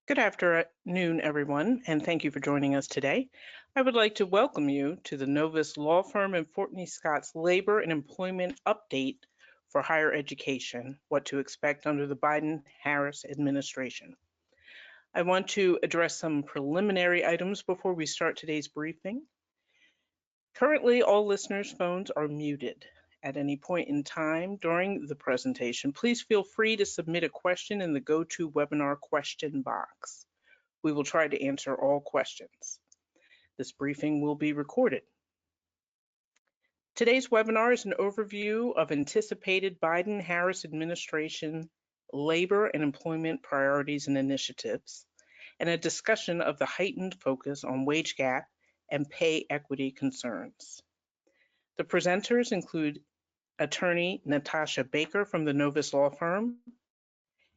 Good afternoon, everyone, and thank you for joining us today. I would like to welcome you to the Novus Law Firm and FortneyScott's Labor and Employment Update for Higher Education, What to Expect Under the Biden-Harris Administration. I want to address some preliminary items before we start today's briefing. Currently, all listeners' phones are muted. At any point in time during the presentation, please feel free to submit a question in the GoToWebinar question box. We will try to answer all questions. This briefing will be recorded. Today's webinar is an overview of anticipated Biden-Harris administration labor and employment priorities and initiatives, and a discussion of the heightened focus on wage gap and pay equity concerns. The presenters include attorney Natasha Baker from the Novus Law Firm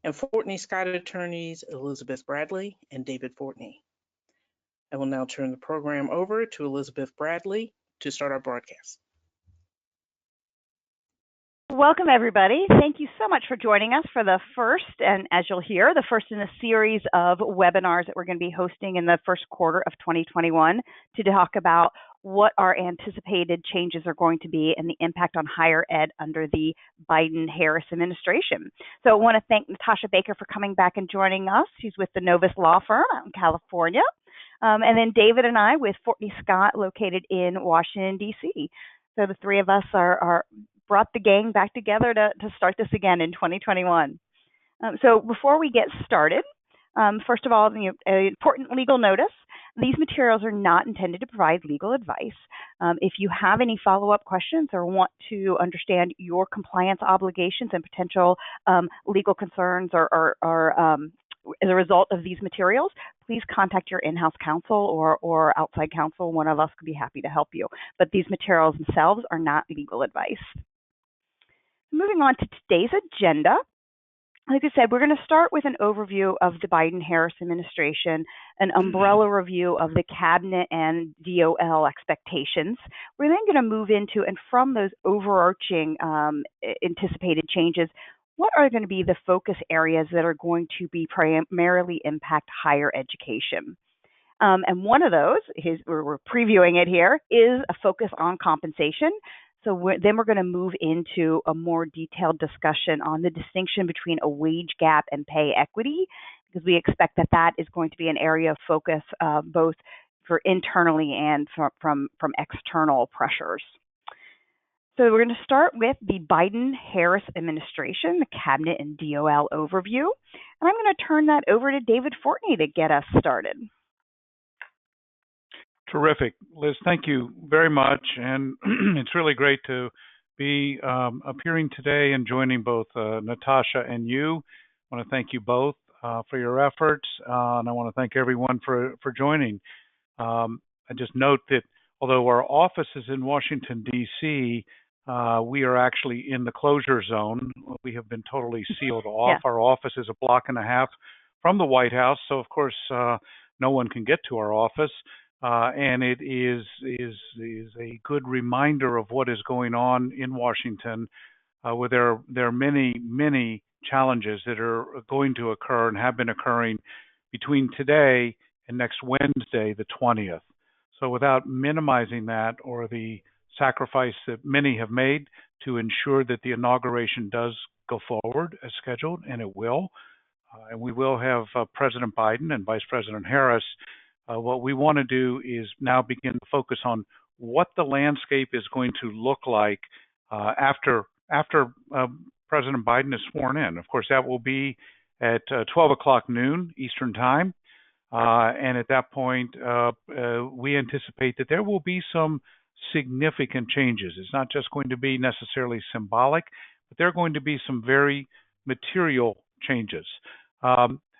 and Scott attorneys Elizabeth Bradley and David Fortney. I will now turn the program over to Elizabeth Bradley to start our broadcast. Welcome, everybody. Thank you so much for joining us for the first, and as you'll hear, the first in a series of webinars that we're going to be hosting in the first quarter of 2021 to talk about what our anticipated changes are going to be and the impact on higher ed under the Biden-Harris administration. So I want to thank Natasha Baker for coming back and joining us. She's with the Novus Law Firm out in California. And then David and I with FortneyScott located in Washington, D.C. So the three of us are brought the gang back together to start this again in 2021. So before we get started, first of all, an important legal notice. These materials are not intended to provide legal advice. If you have any follow-up questions or want to understand your compliance obligations and potential legal concerns or as a result of these materials, please contact your in-house counsel or outside counsel. One of us could be happy to help you. But these materials themselves are not legal advice. Moving on to today's agenda. Like I said, we're going to start with an overview of the Biden-Harris administration, an umbrella review of the cabinet and DOL expectations. We're then going to move into, and from those overarching anticipated changes, what are going to be the focus areas that are going to be primarily impact higher education? And one of those, we're previewing it here, is a focus on compensation. So then we're going to move into a more detailed discussion on the distinction between a wage gap and pay equity, because we expect that that is going to be an area of focus both for internally and from external pressures. So we're going to start with the Biden-Harris administration, the cabinet and DOL overview. And I'm going to turn that over to David Fortney to get us started. Terrific. Liz, thank you very much. And it's really great to be appearing today and joining both Natasha and you. I want to thank you both for your efforts, and I want to thank everyone for joining. I just note that although our office is in Washington, D.C., we are actually in the closure zone. We have been totally sealed off. Yeah. Our office is a block and a half from the White House, so of course no one can get to our office. And it is a good reminder of what is going on in Washington, where there are many challenges that are going to occur and have been occurring between today and next Wednesday, the 20th. So without minimizing that or the sacrifice that many have made to ensure that the inauguration does go forward as scheduled, and it will, and we will have President Biden and Vice President Harris. What we want to do is now begin to focus on what the landscape is going to look like after President Biden is sworn in. Of course, that will be at 12 o'clock noon Eastern Time. And at that point, we anticipate that there will be some significant changes. It's not just going to be necessarily symbolic, but there are going to be some very material changes.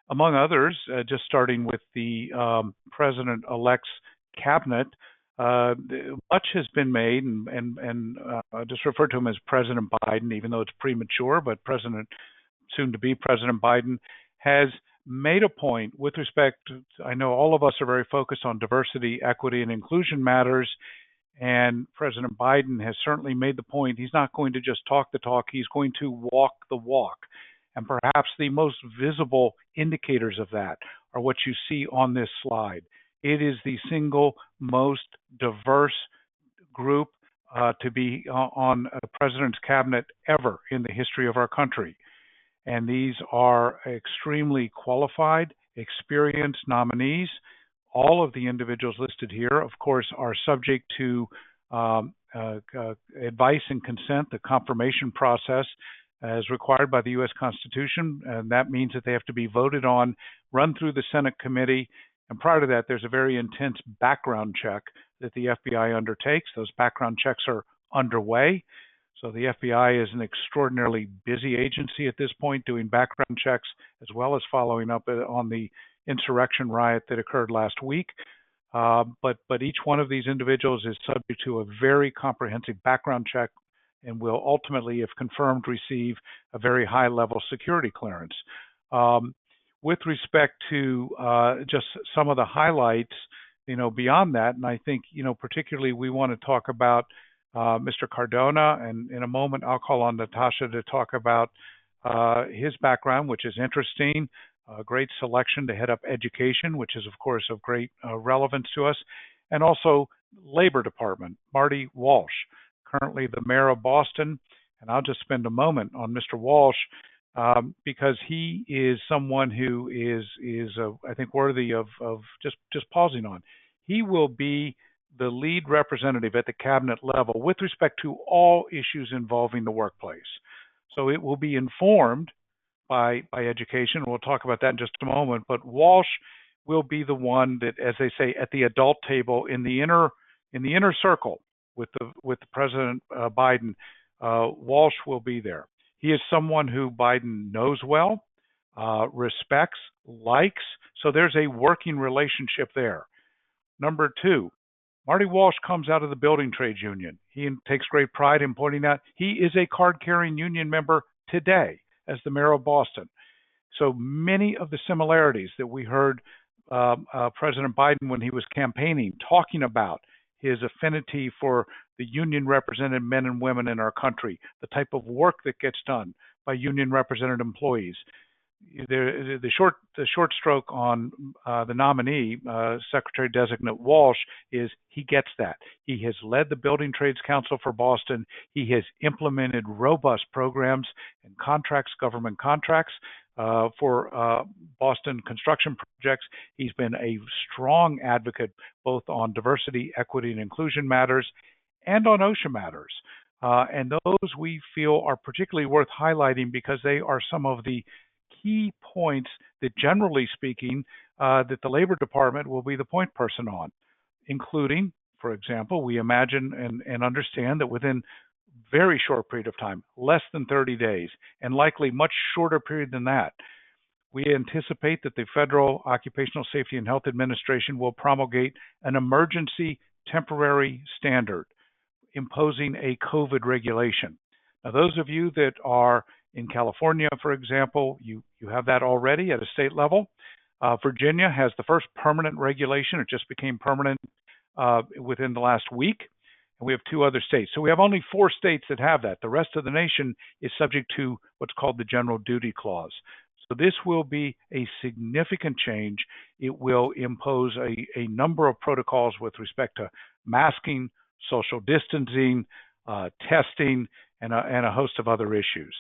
Among others, just starting with the president-elect's cabinet, much has been made, and I just refer to him as President Biden, even though it's premature, but soon-to-be President Biden has made a point with respect to, I know all of us are very focused on diversity, equity, and inclusion matters, and President Biden has certainly made the point he's not going to just talk the talk, he's going to walk the walk. And perhaps the most visible indicators of that are what you see on this slide. It is the single most diverse group to be on a president's cabinet ever in the history of our country. And these are extremely qualified, experienced nominees. All of the individuals listed here, of course, are subject to advice and consent, the confirmation process as required by the U.S. Constitution. And that means that they have to be voted on, run through the Senate committee. And prior to that, there's a very intense background check that the FBI undertakes. Those background checks are underway. So the FBI is an extraordinarily busy agency at this point, doing background checks as well as following up on the insurrection riot that occurred last week. But each one of these individuals is subject to a very comprehensive background check and will ultimately, if confirmed, receive a very high-level security clearance. With respect to just some of the highlights, beyond that, and I think, particularly we want to talk about Mr. Cardona, and in a moment I'll call on Natasha to talk about his background, which is interesting. A great selection to head up education, which is, of course, of great relevance to us, and also Labor Department, Marty Walsh, currently the mayor of Boston. And I'll just spend a moment on Mr. Walsh because he is someone who is I think, worthy of just pausing on. He will be the lead representative at the cabinet level with respect to all issues involving the workplace. So it will be informed by education. We'll talk about that in just a moment. But Walsh will be the one that, as they say, at the adult table in the inner circle with President Biden. Walsh will be there. He is someone who Biden knows well, respects, likes. So there's a working relationship there. Number two, Marty Walsh comes out of the building trades union. He takes great pride in pointing out he is a card-carrying union member today as the mayor of Boston. So many of the similarities that we heard President Biden, when he was campaigning, talking about his affinity for the union represented men and women in our country, the type of work that gets done by union represented employees. The short stroke on the nominee, Secretary-designate Walsh, is he gets that. He has led the Building Trades Council for Boston. He has implemented robust programs and contracts, government contracts for Boston construction projects. He's been a strong advocate both on diversity, equity, and inclusion matters and on OSHA matters. And those we feel are particularly worth highlighting because they are some of the key points that, generally speaking, that the Labor Department will be the point person on, including, for example, we imagine and understand that within very short period of time, less than 30 days, and likely much shorter period than that, we anticipate that the Federal Occupational Safety and Health Administration will promulgate an emergency temporary standard imposing a COVID regulation. Now, those of you that are in California, for example, you have that already at a state level. Virginia has the first permanent regulation. It just became permanent within the last week. And we have 2 other states. So we have only 4 states that have that. The rest of the nation is subject to what's called the General Duty Clause. So this will be a significant change. It will impose a number of protocols with respect to masking, social distancing, testing, and a host of other issues.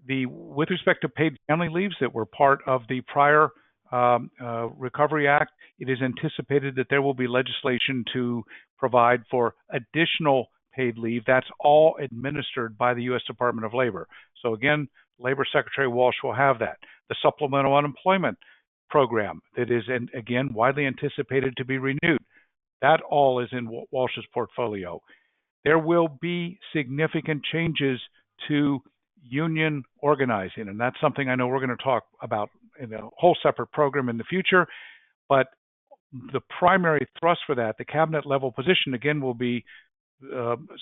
With respect to paid family leaves that were part of the prior Recovery Act, it is anticipated that there will be legislation to provide for additional paid leave. That's all administered by the U.S. Department of Labor. So again, Labor Secretary Walsh will have that. The supplemental unemployment program that is, again, widely anticipated to be renewed. That all is in Walsh's portfolio. There will be significant changes to union organizing, and that's something I know we're going to talk about in a whole separate program in the future. But the primary thrust for that, the cabinet level position, again, will be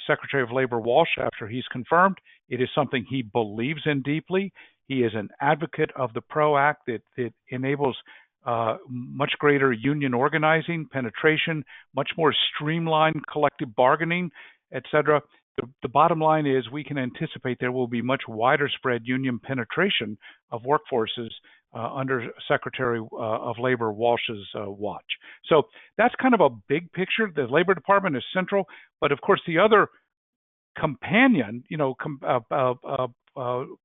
Secretary of Labor Walsh after he's confirmed. It is something he believes in deeply. He is an advocate of the PRO Act that enables much greater union organizing, penetration, much more streamlined collective bargaining, et cetera. The bottom line is we can anticipate there will be much wider spread union penetration of workforces under Secretary of Labor Walsh's watch. So that's kind of a big picture. The Labor Department is central, but of course the other companion,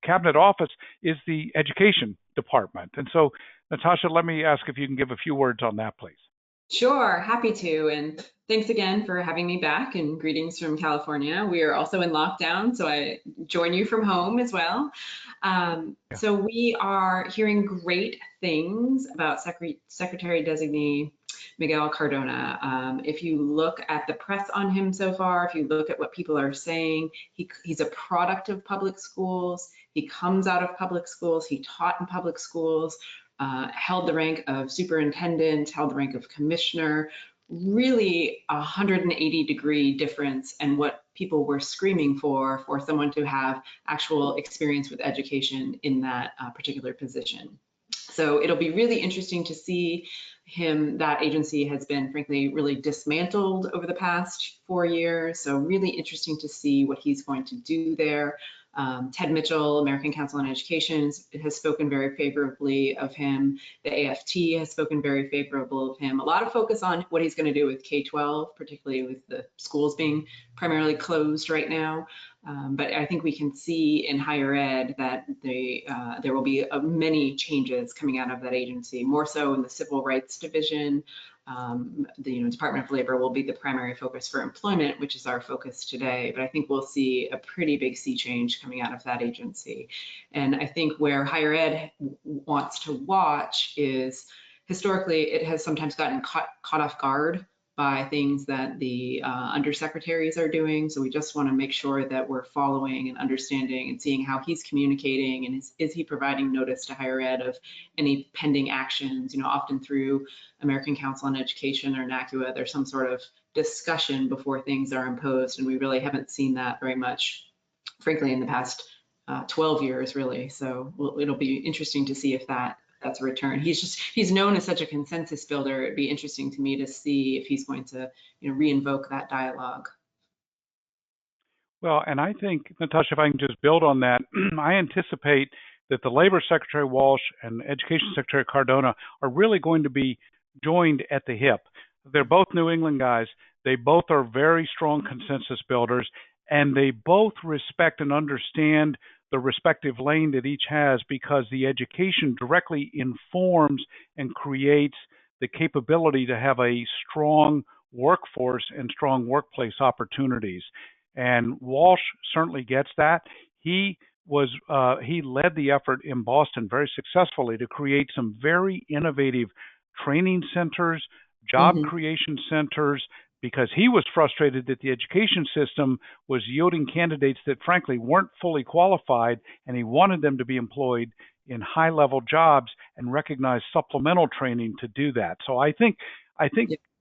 cabinet office is the Education Department. And so, Natasha, let me ask if you can give a few words on that, please. Sure, happy to. And thanks again for having me back, and greetings from California. We are also in lockdown, so I join you from home as well. So we are hearing great things about Secretary Designee Miguel Cardona. If you look at the press on him so far, if you look at what people are saying, he's a product of public schools. He comes out of public schools. He taught in public schools. Held the rank of superintendent, held the rank of commissioner, really 180-degree difference in what people were screaming for someone to have actual experience with education in that particular position. So it'll be really interesting to see him. That agency has been, frankly, really dismantled over the past 4 years. So really interesting to see what he's going to do there. Ted Mitchell, American Council on Education, has spoken very favorably of him. The AFT has spoken very favorable of him. A lot of focus on what he's going to do with K-12, particularly with the schools being primarily closed right now. But I think we can see in higher ed that there will be many changes coming out of that agency, more so in the Civil Rights Division. The Department of Labor will be the primary focus for employment, which is our focus today. But I think we'll see a pretty big sea change coming out of that agency. And I think where higher ed wants to watch is, historically, it has sometimes gotten caught off guard by things that the undersecretaries are doing. So we just want to make sure that we're following and understanding and seeing how he's communicating, and is he providing notice to higher ed of any pending actions. Often through American Council on Education or NACUA, there's some sort of discussion before things are imposed, and we really haven't seen that very much, frankly, in the past 12 years, really. So it'll be interesting to see if that's a return. He's known as such a consensus builder. It'd be interesting to me to see if he's going to reinvoke that dialogue. Well, and I think, Natasha, if I can just build on that, I anticipate that the Labor Secretary Walsh and Education Secretary Cardona are really going to be joined at the hip. They're both New England guys. They both are very strong consensus builders, and they both respect and understand the respective lane that each has, because the education directly informs and creates the capability to have a strong workforce and strong workplace opportunities. And Walsh certainly gets that. He led the effort in Boston very successfully to create some very innovative training centers, job creation centers, because he was frustrated that the education system was yielding candidates that frankly weren't fully qualified, and he wanted them to be employed in high-level jobs and recognize supplemental training to do that. So I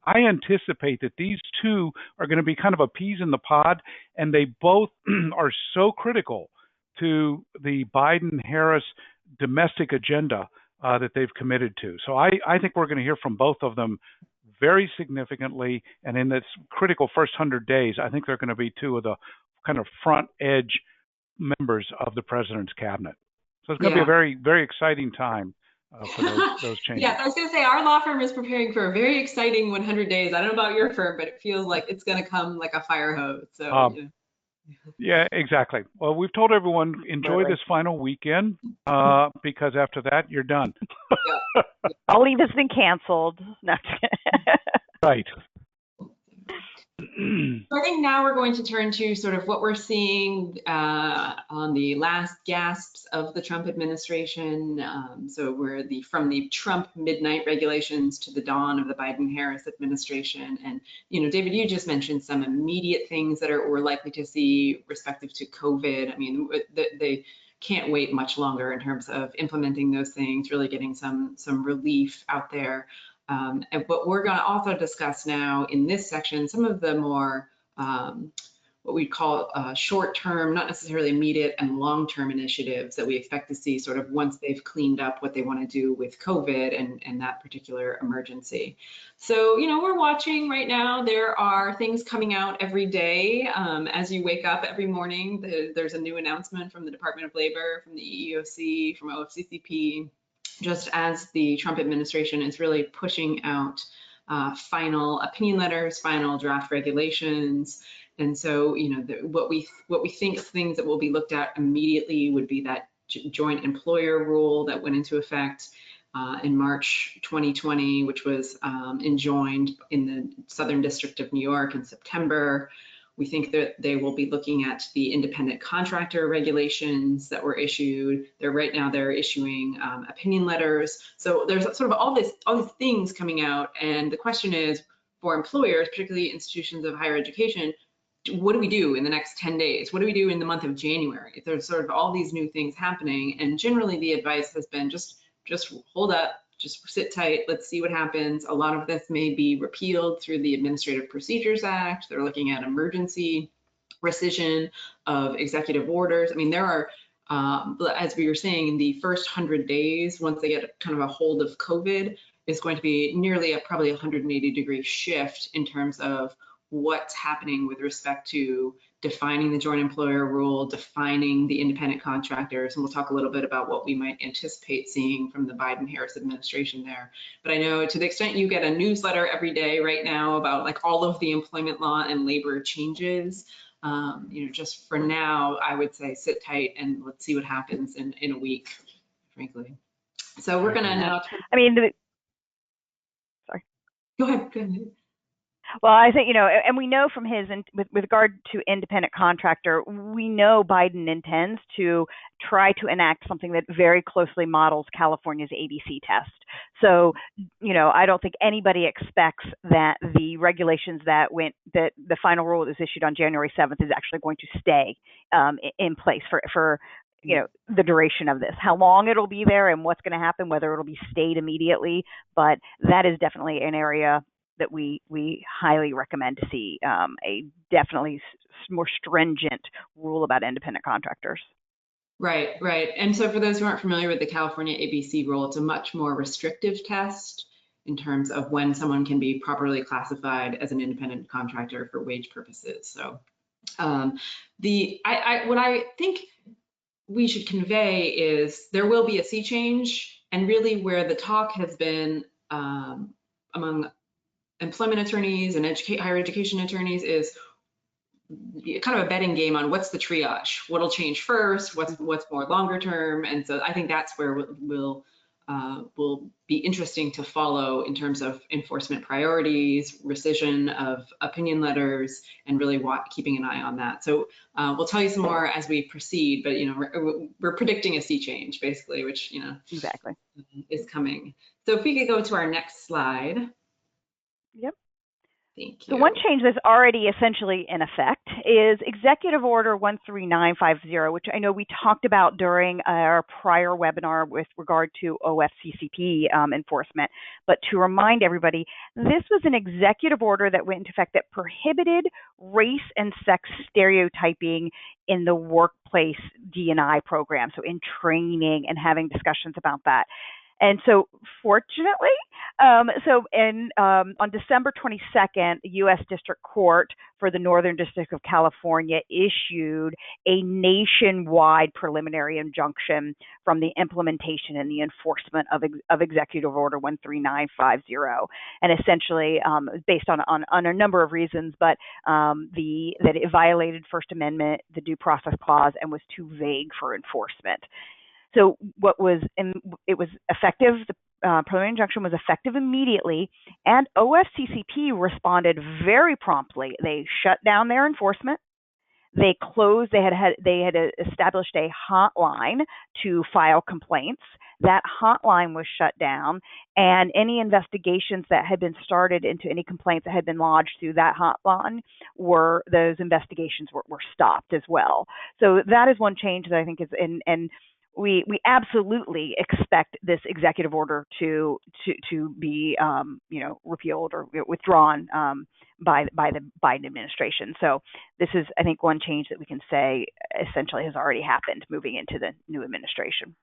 anticipate that these two are going to be kind of a peas in the pod, and they both are so critical to the Biden-Harris domestic agenda that they've committed to. So I think we're going to hear from both of them very significantly, and in this critical first 100 days, I think they're going to be two of the kind of front edge members of the president's cabinet. So it's going to be a very, very exciting time for those changes. Yeah, I was going to say, our law firm is preparing for a very exciting 100 days. I don't know about your firm, but it feels like it's going to come like a fire hose. So. Yeah, exactly. Well, we've told everyone, enjoy this final weekend, because after that, you're done. All leave has been canceled. No. Right. So I think now we're going to turn to sort of what we're seeing on the last gasps of the Trump administration. So we're from the Trump midnight regulations to the dawn of the Biden-Harris administration. And, David, you just mentioned some immediate things that we're likely to see respective to COVID. I mean, they can't wait much longer in terms of implementing those things, really getting some relief out there. But we're going to also discuss now in this section some of the more what we call short-term, not necessarily immediate, and long-term initiatives that we expect to see sort of once they've cleaned up what they want to do with COVID and that particular emergency. So, we're watching right now. There are things coming out every day. As you wake up every morning, there's a new announcement from the Department of Labor, from the EEOC, from OFCCP, just as the Trump administration is really pushing out final opinion letters, final draft regulations. And so, what we think things that will be looked at immediately would be that joint employer rule that went into effect in March 2020, which was enjoined in the Southern District of New York in September. We think that they will be looking at the independent contractor regulations that were issued. Right now they're issuing opinion letters. So there's sort of all these things coming out. And the question is, for employers, particularly institutions of higher education, what do we do in the next 10 days? What do we do in the month of January? There's sort of all these new things happening. And generally the advice has been just hold up, just sit tight, let's see what happens. A lot of this may be repealed through the Administrative Procedures Act. They're looking at emergency rescission of executive orders. I mean, there are, as we were saying, in the first 100 days, once they get kind of a hold of COVID, is going to be nearly probably 180-degree shift in terms of what's happening with respect to defining the joint employer rule, defining the independent contractors, and we'll talk a little bit about what we might anticipate seeing from the Biden-Harris administration there. But I know to the extent you get a newsletter every day right now about like all of the employment law and labor changes, just for now, I would say sit tight and let's see what happens in a week, frankly. So we're gonna now. I mean, sorry. Go ahead. Well, I think, and we know from his, with regard to independent contractor, we know Biden intends to try to enact something that very closely models California's ABC test. So, I don't think anybody expects that the regulations that the final rule that was issued on January 7th is actually going to stay in place for the duration of this. How long it'll be there and what's going to happen, whether it'll be stayed immediately, but that is definitely an area that we highly recommend to see a definitely more stringent rule about independent contractors. Right. And so for those who aren't familiar with the California ABC rule, it's a much more restrictive test in terms of when someone can be properly classified as an independent contractor for wage purposes. So what I think we should convey is there will be a sea change, and really where the talk has been among employment attorneys and higher education attorneys is kind of a betting game on what's the triage, what'll change first, what's more longer term. And so I think that's where will be interesting to follow in terms of enforcement priorities, rescission of opinion letters, and really keeping an eye on that. So we'll tell you some more as we proceed, but we're predicting a sea change basically, which exactly is coming. So if we could go to our next slide. Yep. Thank you. So one change that's already essentially in effect is Executive Order 13950, which I know we talked about during our prior webinar with regard to OFCCP enforcement. But to remind everybody, this was an executive order that went into effect that prohibited race and sex stereotyping in the workplace D&I program, so in training and having discussions about that. And so fortunately, on December 22nd, the U.S. District Court for the Northern District of California issued a nationwide preliminary injunction from the implementation and the enforcement of Executive Order 13950. And essentially, based on a number of reasons, but that it violated First Amendment, the Due Process Clause, and was too vague for enforcement. So it was effective, the preliminary injunction was effective immediately, and OFCCP responded very promptly. They shut down their enforcement. They had established a hotline to file complaints. That hotline was shut down, and any investigations that had been started into any complaints that had been lodged through that hotline those investigations were stopped as well. So that is one change that I think is and we absolutely expect this executive order to be repealed or withdrawn by the Biden administration. So this is, I think, one change that we can say essentially has already happened moving into the new administration.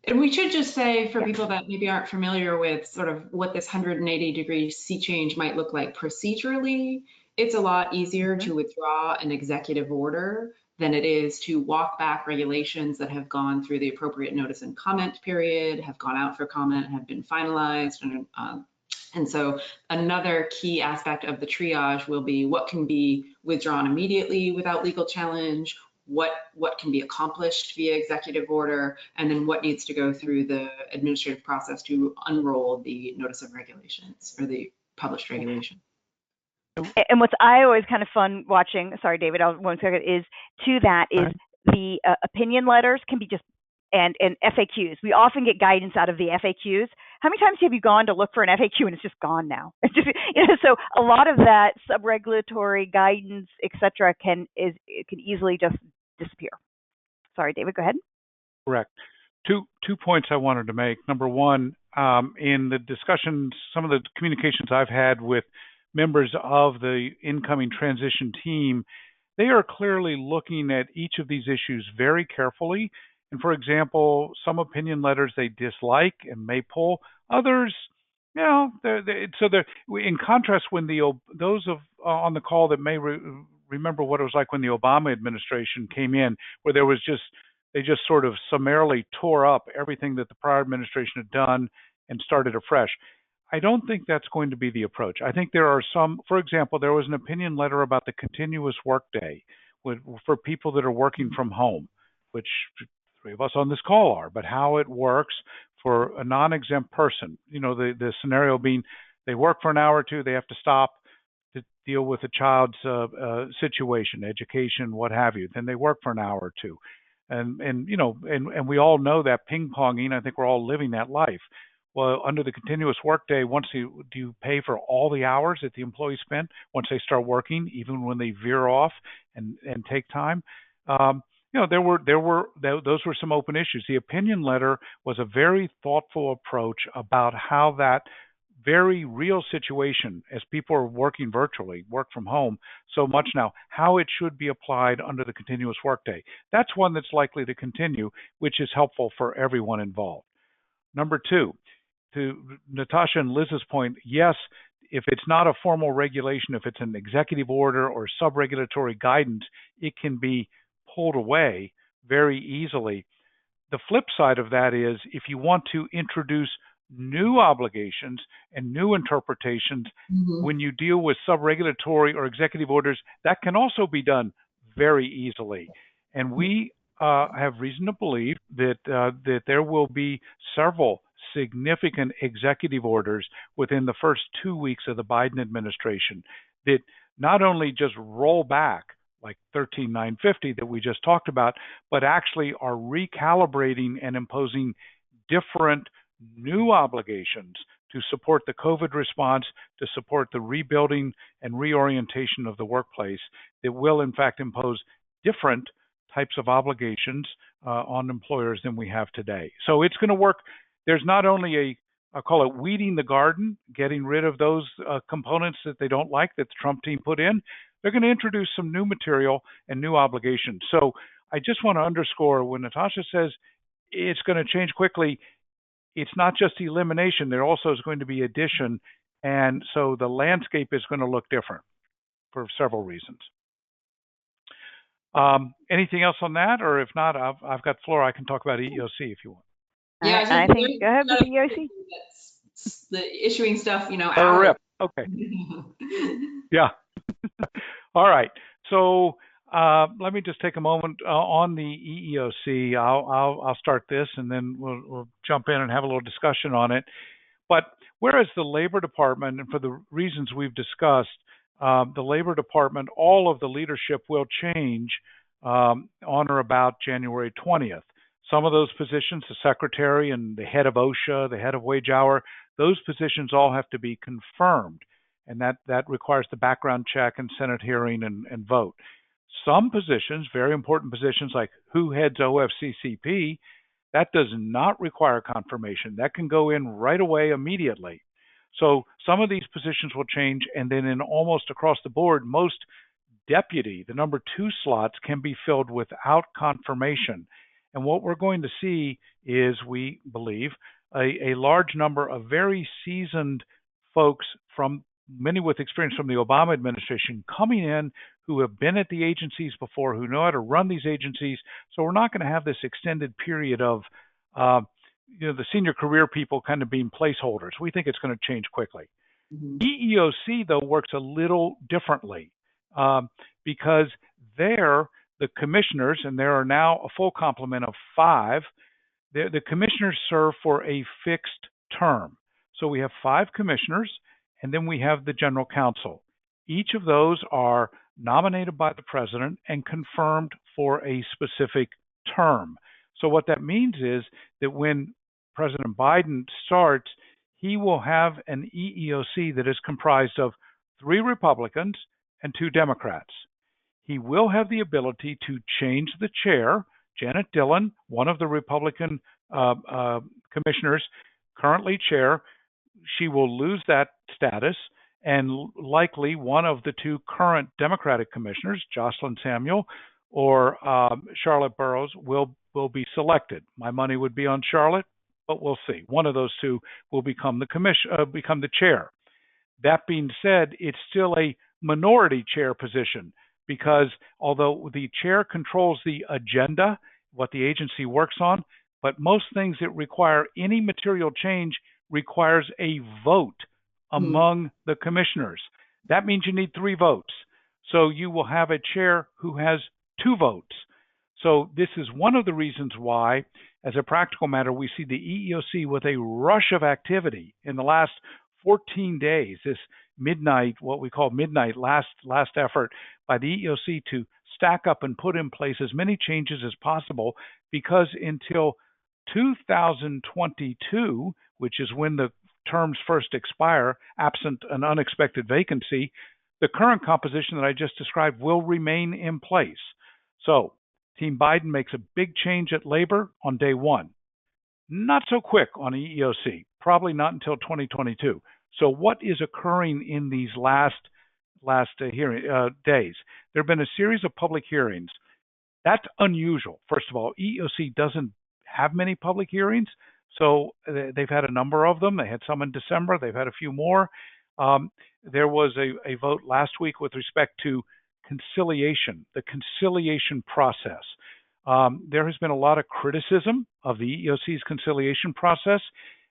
And we should just say for people that maybe aren't familiar with sort of what this 180-degree sea change might look like procedurally, it's a lot easier to withdraw an executive order than it is to walk back regulations that have gone through the appropriate notice and comment period, have gone out for comment, have been finalized. And so another key aspect of the triage will be what can be withdrawn immediately without legal challenge, what can be accomplished via executive order, and then what needs to go through the administrative process to unroll the notice of regulations or the published regulation. And what's I always kind of fun watching, sorry, David, I'll 1 second, is to that is the opinion letters can be just, and FAQs. We often get guidance out of the FAQs. How many times have you gone to look for an FAQ and it's just gone now? It's just, so a lot of that sub-regulatory guidance, et cetera, can easily just disappear. Sorry, David, go ahead. Correct. Two points I wanted to make. Number one, in the discussions, some of the communications I've had with members of the incoming transition team, they are clearly looking at each of these issues very carefully. And for example, some opinion letters they dislike and may pull. Others, you know, in contrast, when those on the call that may remember what it was like when the Obama administration came in, where they just sort of summarily tore up everything that the prior administration had done and started afresh. I don't think that's going to be the approach. I think there are some, for example, there was an opinion letter about the continuous workday for people that are working from home, which 3 of us on this call are, but how it works for a non-exempt person. You know, the scenario being they work for an hour or two, they have to stop to deal with a child's situation, education, what have you. Then they work for an hour or two. And you know, and we all know that ping-ponging, I think we're all living that life. Well, under the continuous workday, do you pay for all the hours that the employees spend once they start working, even when they veer off and take time? You know, those were some open issues. The opinion letter was a very thoughtful approach about how that very real situation, as people are working virtually, work from home so much now, how it should be applied under the continuous workday. That's one that's likely to continue, which is helpful for everyone involved. Number two, to Natasha and Liz's point, yes, if it's not a formal regulation, if it's an executive order or sub-regulatory guidance, it can be pulled away very easily. The flip side of that is if you want to introduce new obligations and new interpretations when you deal with sub-regulatory or executive orders, that can also be done very easily. And we have reason to believe that there will be several significant executive orders within the first 2 weeks of the Biden administration that not only just roll back like 13,950 that we just talked about, but actually are recalibrating and imposing different new obligations to support the COVID response, to support the rebuilding and reorientation of the workplace that will in fact impose different types of obligations on employers than we have today. So it's going to work. There's not only I call it weeding the garden, getting rid of those components that they don't like that the Trump team put in. They're going to introduce some new material and new obligations. So I just want to underscore when Natasha says it's going to change quickly, it's not just elimination. There also is going to be addition. And so the landscape is going to look different for several reasons. Anything else on that? Or if not, I've got the floor. I can talk about EEOC if you want. Yeah, I think, go ahead with the EEOC. The issuing stuff, you know. Okay. Yeah. All right. So let me just take a moment on the EEOC. I'll start this, and then we'll jump in and have a little discussion on it. But whereas the Labor Department, and for the reasons we've discussed, the Labor Department, all of the leadership will change on or about January 20th. Some of those positions, the secretary and the head of OSHA, the head of wage hour, those positions all have to be confirmed. And that requires the background check and Senate hearing and vote. Some positions, very important positions like who heads OFCCP, that does not require confirmation. That can go in right away immediately. So some of these positions will change, and then in almost across the board, most deputy, the number 2 slots, can be filled without confirmation. And what we're going to see is, we believe, a large number of very seasoned folks, from many with experience from the Obama administration, coming in who have been at the agencies before, who know how to run these agencies. So we're not going to have this extended period of the senior career people kind of being placeholders. We think it's going to change quickly. Mhm. EEOC, though, works a little differently because they're the commissioners, and there are now a full complement of 5. The commissioners serve for a fixed term. So we have 5 commissioners, and then we have the general counsel. Each of those are nominated by the president and confirmed for a specific term. So what that means is that when President Biden starts, he will have an EEOC that is comprised of 3 Republicans and 2 Democrats. He will have the ability to change the chair. Janet Dillon, one of the Republican commissioners, currently chair, she will lose that status, and likely one of the 2 current Democratic commissioners, Jocelyn Samuel or Charlotte Burrows, will be selected. My money would be on Charlotte, but we'll see. One of those 2 will become the chair. That being said, it's still a minority chair position because although the chair controls the agenda, what the agency works on, but most things that require any material change requires a vote among the commissioners. That means you need 3 votes. So you will have a chair who has 2 votes. So this is one of the reasons why, as a practical matter, we see the EEOC with a rush of activity in the last 14 days, this midnight, what we call midnight, last effort by the EEOC to stack up and put in place as many changes as possible, because until 2022, which is when the terms first expire, absent an unexpected vacancy, the current composition that I just described will remain in place. So Team Biden makes a big change at labor on day 1. Not so quick on EEOC, probably not until 2022. So what is occurring in these last days? There have been a series of public hearings. That's unusual. First of all, EEOC doesn't have many public hearings, so they've had a number of them. They had some in December. They've had a few more. There was a vote last week with respect to conciliation, the conciliation process. There has been a lot of criticism of the EEOC's conciliation process,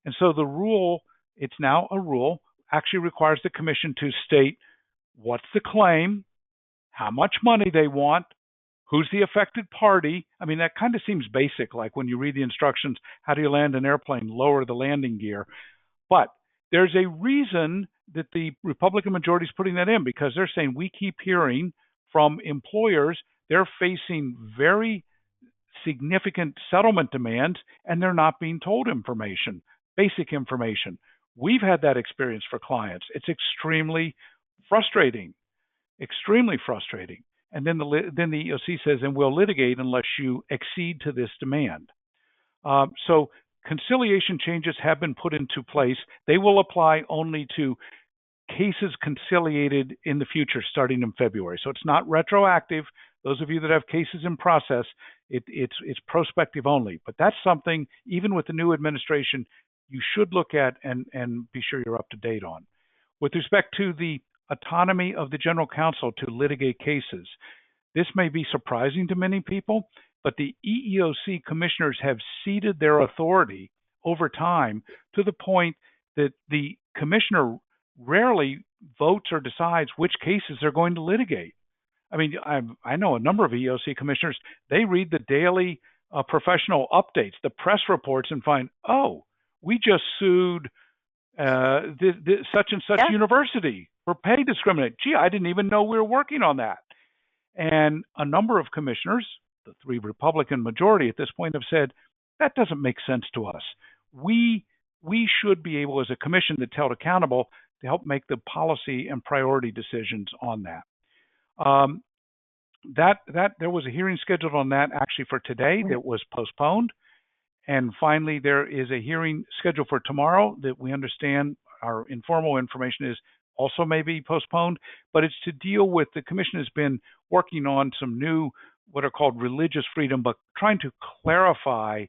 and so the rule, it's now a rule, actually requires the commission to state what's the claim, how much money they want, who's the affected party. I mean, that kind of seems basic, like when you read the instructions, how do you land an airplane, lower the landing gear. But there's a reason that the Republican majority is putting that in, because they're saying we keep hearing from employers they're facing very significant settlement demands and they're not being told information, basic information. We've had that experience for clients. It's extremely frustrating. And then the EEOC says, and we'll litigate unless you accede to this demand. So conciliation changes have been put into place. They will apply only to cases conciliated in the future, starting in February. So it's not retroactive. Those of you that have cases in process, it's prospective only. But that's something, even with the new administration, you should look at and be sure you're up to date on. With respect to the autonomy of the general counsel to litigate cases, this may be surprising to many people, but the EEOC commissioners have ceded their authority over time to the point that the commissioner rarely votes or decides which cases they're going to litigate. I mean, I know a number of EEOC commissioners, they read the daily professional updates, the press reports, and find, oh, we just sued such and such university for pay discrimination. Gee, I didn't even know we were working on that. And a number of commissioners, the 3 Republican majority at this point, have said, that doesn't make sense to us. We should be able, as a commission that's held accountable, to help make the policy and priority decisions on that. There was a hearing scheduled on that actually for today that was postponed. And finally, there is a hearing scheduled for tomorrow that we understand, our informal information is, also may be postponed, but it's to deal with, the commission has been working on some new, what are called religious freedom, but trying to clarify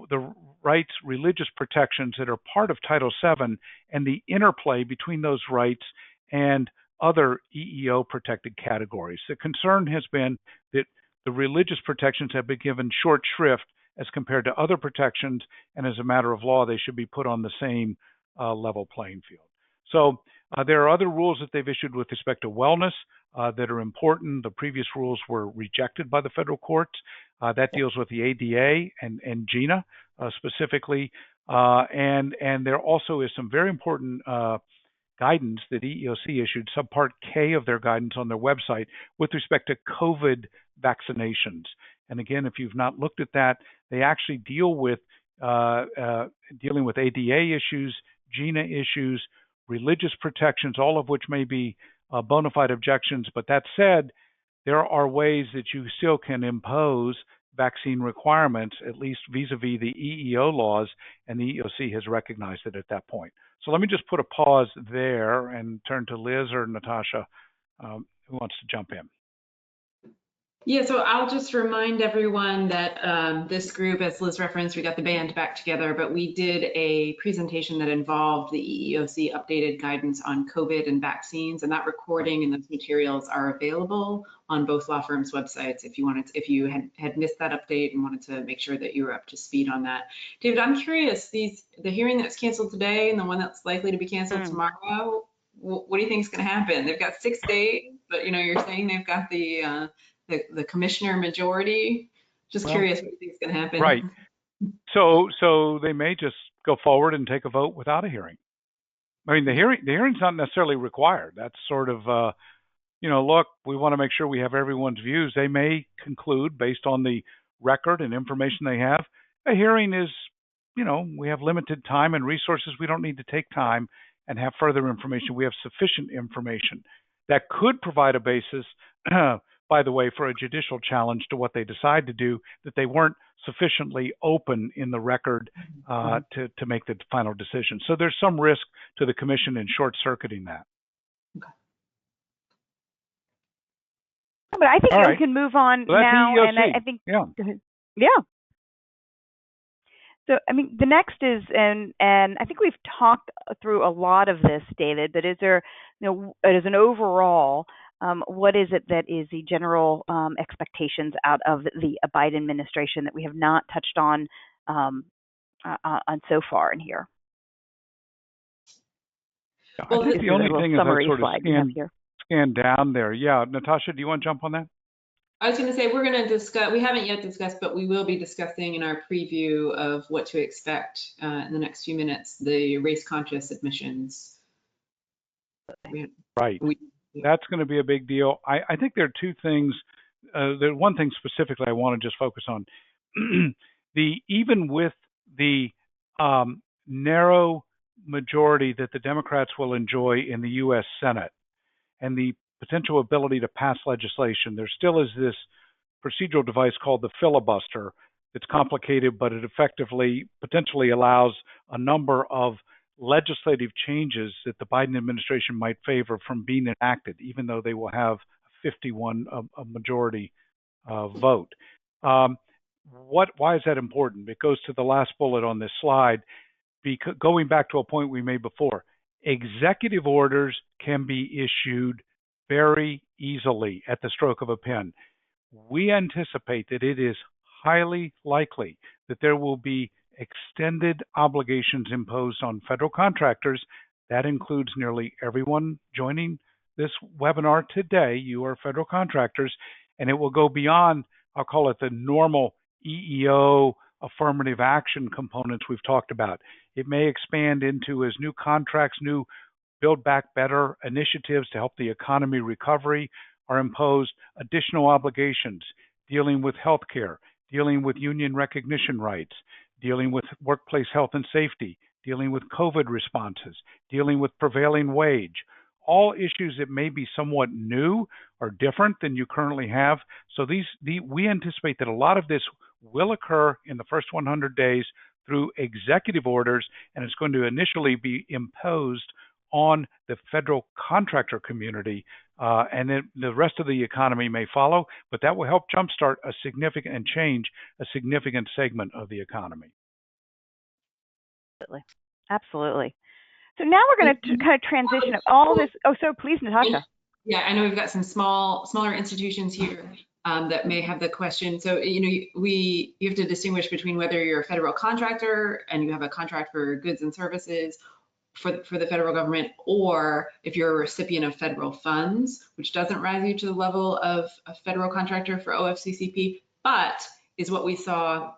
the rights, religious protections that are part of Title VII and the interplay between those rights and other EEO protected categories. The concern has been that the religious protections have been given short shrift as compared to other protections, and as a matter of law, they should be put on the same level playing field. So there are other rules that they've issued with respect to wellness that are important. The previous rules were rejected by the federal courts. That deals with the ADA and GINA specifically. And there also is some very important guidance that EEOC issued, subpart K of their guidance on their website with respect to COVID vaccinations. And again, if you've not looked at that, they actually deal with dealing with ADA issues, GINA issues, religious protections, all of which may be bona fide objections. But that said, there are ways that you still can impose vaccine requirements, at least vis-a-vis the EEO laws, and the EEOC has recognized it at that point. So let me just put a pause there and turn to Liz or Natasha, who wants to jump in. Yeah, so I'll just remind everyone that this group, as Liz referenced, we got the band back together, but we did a presentation that involved the EEOC updated guidance on COVID and vaccines, and that recording and those materials are available on both law firms' websites if you had missed that update and wanted to make sure that you were up to speed on that. David, I'm curious, the hearing that's canceled today and the one that's likely to be canceled tomorrow, what do you think is going to happen? They've got 6 days, but you're saying they've got the commissioner majority. Just curious what you think is going to happen. Right. So they may just go forward and take a vote without a hearing. I mean, the hearing's not necessarily required. That's sort of, look, we want to make sure we have everyone's views. They may conclude, based on the record and information they have, a hearing is, we have limited time and resources. We don't need to take time and have further information. We have sufficient information that could provide a basis by the way, for a judicial challenge to what they decide to do, that they weren't sufficiently open in the record to make the final decision. So there's some risk to the commission in short-circuiting that. Okay. But I think we can move on now, EEOC. and I think yeah. So I mean, the next is, and I think we've talked through a lot of this, David. But is there, as an overall, what is it that is the general expectations out of the Biden administration that we have not touched on so far in here? Well, I think the only thing is I sort of scan down there. Yeah, Natasha, do you want to jump on that? I was going to say, we're going to discuss, we haven't yet discussed, but we will be discussing in our preview of what to expect in the next few minutes, the race-conscious admissions. Right. That's going to be a big deal. I think there are two things. There's one thing specifically I want to just focus on. Even with the narrow majority that the Democrats will enjoy in the U.S. Senate and the potential ability to pass legislation, there still is this procedural device called the filibuster. It's complicated, but it effectively potentially allows a number of legislative changes that the Biden administration might favor from being enacted, even though they will have 51 a majority vote. Why is that important? It goes to the last bullet on this slide. Because going back to a point we made before, executive orders can be issued very easily at the stroke of a pen. We anticipate that it is highly likely that there will be extended obligations imposed on federal contractors. That includes nearly everyone joining this webinar today. You are federal contractors, and it will go beyond, I'll call it the normal EEO affirmative action components we've talked about. It may expand into, as new contracts, new Build Back Better initiatives to help the economy recovery are imposed, additional obligations dealing with healthcare, dealing with union recognition rights, dealing with workplace health and safety, dealing with COVID responses, dealing with prevailing wage, all issues that may be somewhat new or different than you currently have. So we anticipate that a lot of this will occur in the first 100 days through executive orders, and it's going to initially be imposed on the federal contractor community, and then the rest of the economy may follow, but that will help jumpstart a significant segment of the economy. Absolutely. So now we're going to kind of transition all this. Oh, so please, Natasha. Yeah, I know we've got some smaller institutions here that may have the question. So, you have to distinguish between whether you're a federal contractor and you have a contract for goods and services for the federal government, or if you're a recipient of federal funds, which doesn't rise you to the level of a federal contractor for OFCCP, but is what we saw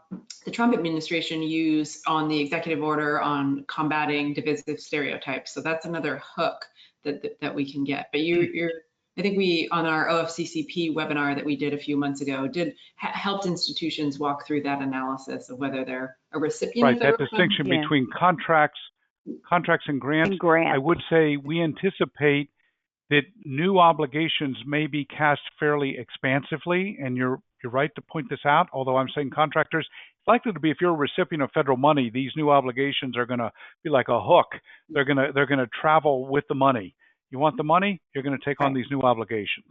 the Trump administration use on the executive order on combating divisive stereotypes. So that's another hook that we can get. But I think we, on our OFCCP webinar that we did a few months ago, helped institutions walk through that analysis of whether they're a recipient of federal that distinction between contracts and grants. I would say we anticipate that new obligations may be cast fairly expansively, and you're right to point this out, although I'm saying contractors, it's likely to be, if you're a recipient of federal money, these new obligations are going to be like a hook. They're going to travel with the money. You want the money, you're going to take on these new obligations.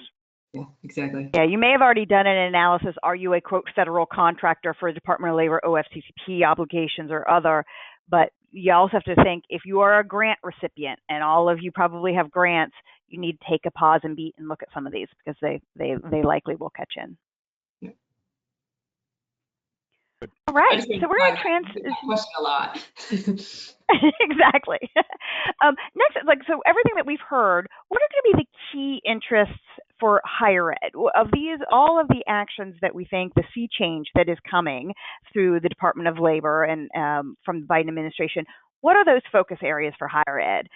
Yeah, exactly. Yeah, you may have already done an analysis. Are you a, quote, federal contractor for Department of Labor, OFCCP obligations or other? But you also have to think, if you are a grant recipient, and all of you probably have grants, you need to take a pause and beat and look at some of these, because they likely will catch in. Yeah. All right, so we're going to question a lot. Exactly. Next, so everything that we've heard, what are going to be the key interests for higher ed? Of these, all of the actions that we think, the sea change that is coming through the Department of Labor and from the Biden administration, what are those focus areas for higher ed?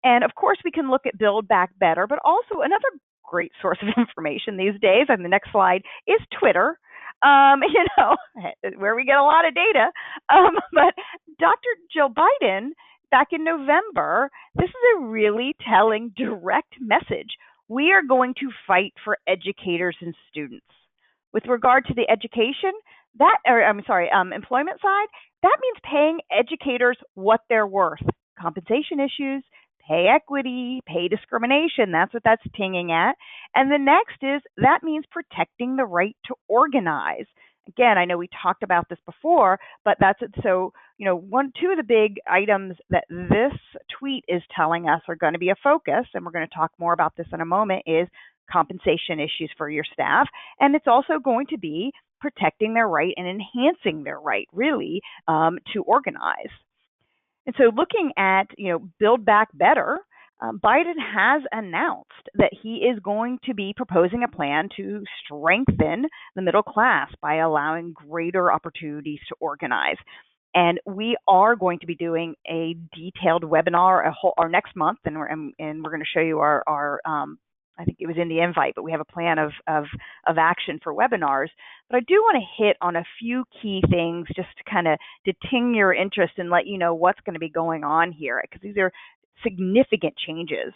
And of course, we can look at Build Back Better, but also another great source of information these days, and the next slide, is Twitter. Where we get a lot of data. But Dr. Jill Biden, back in November, this is a really telling, direct message. We are going to fight for educators and students. With regard to the education, employment side, that means paying educators what they're worth. Compensation issues, pay equity, pay discrimination, that's what that's pinging at. And the next is, that means protecting the right to organize. Again, I know we talked about this before, but that's it. So, two of the big items that this tweet is telling us are going to be a focus, and we're going to talk more about this in a moment, is compensation issues for your staff. And it's also going to be protecting their right and enhancing their right, really, to organize. And so looking at, Build Back Better, Biden has announced that he is going to be proposing a plan to strengthen the middle class by allowing greater opportunities to organize. And we are going to be doing a detailed webinar our next month, and we're going to show you our I think it was in the invite, but we have a plan of action for webinars. But I do want to hit on a few key things just to kind of ting your interest and let you know what's going to be going on here, because these are significant changes.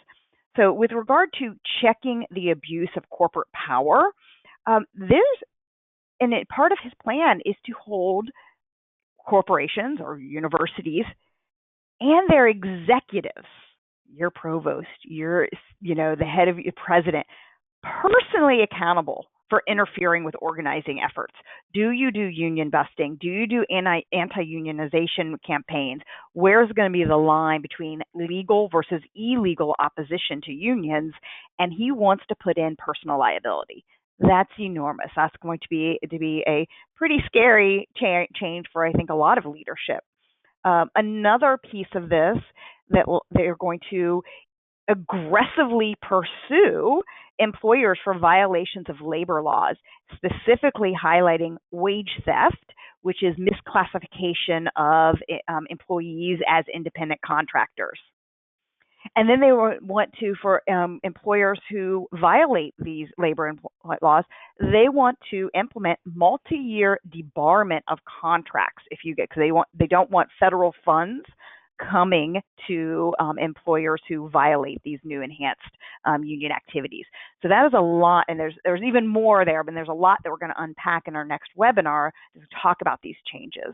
So with regard to checking the abuse of corporate power, part of his plan is to hold corporations or universities and their executives, your provost, the head of your president, personally accountable for interfering with organizing efforts. Do you do union busting? Do you do anti-unionization campaigns? Where's going to be the line between legal versus illegal opposition to unions? And he wants to put in personal liability. That's enormous. That's going to be a pretty scary change for, I think, a lot of leadership. Another piece of this that they're going to aggressively pursue employers for violations of labor laws, specifically highlighting wage theft, which is misclassification of employees as independent contractors. And then they want to, for employers who violate these labor laws, they want to implement multi-year debarment of contracts because they don't want federal funds coming to employers who violate these new enhanced union activities. So that is a lot, and there's even more there, but there's a lot that we're going to unpack in our next webinar to talk about these changes.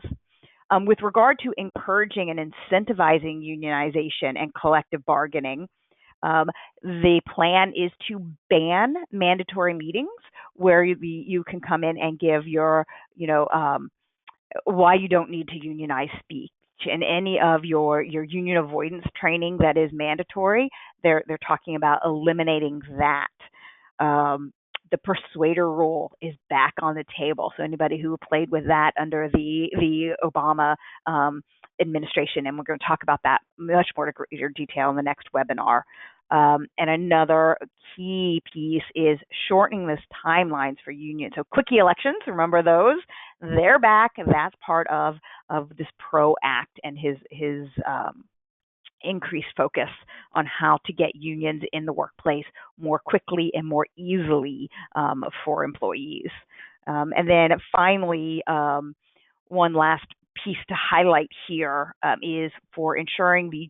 With regard to encouraging and incentivizing unionization and collective bargaining, the plan is to ban mandatory meetings where you can come in and give your, why you don't need to unionize speech. in any of your union avoidance training that is mandatory, they're talking about eliminating that. The persuader rule is back on the table. So anybody who played with that under the Obama administration, and we're going to talk about that much more to greater detail in the next webinar. And another key piece is shortening this timelines for unions. So quickie elections, remember those? They're back, and that's part of this PRO Act and his increased focus on how to get unions in the workplace more quickly and more easily for employees. And then finally, one last piece to highlight here is for ensuring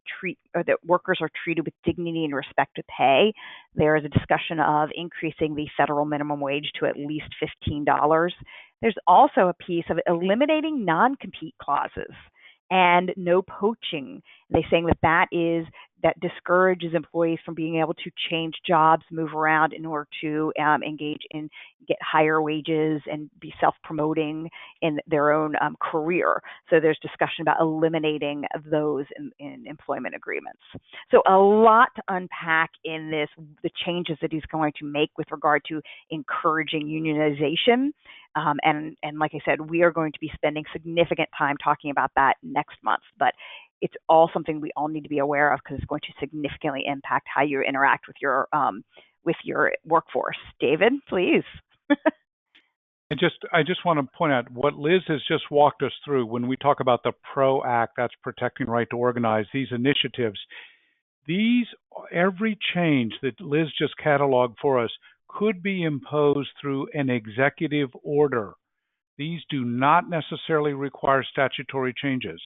that workers are treated with dignity and respect to pay. There is a discussion of increasing the federal minimum wage to at least $15. There's also a piece of eliminating non-compete clauses and no poaching. They're saying that discourages employees from being able to change jobs, move around in order to engage in get higher wages and be self-promoting in their own career. So there's discussion about eliminating those in employment agreements. So a lot to unpack in this, the changes that he's going to make with regard to encouraging unionization. And like I said, we are going to be spending significant time talking about that next month, but it's all something we all need to be aware of because it's going to significantly impact how you interact with your workforce. David, please. I just want to point out what Liz has just walked us through when we talk about the PRO Act, that's protecting right to organize, these initiatives. Every change that Liz just cataloged for us could be imposed through an executive order. These do not necessarily require statutory changes.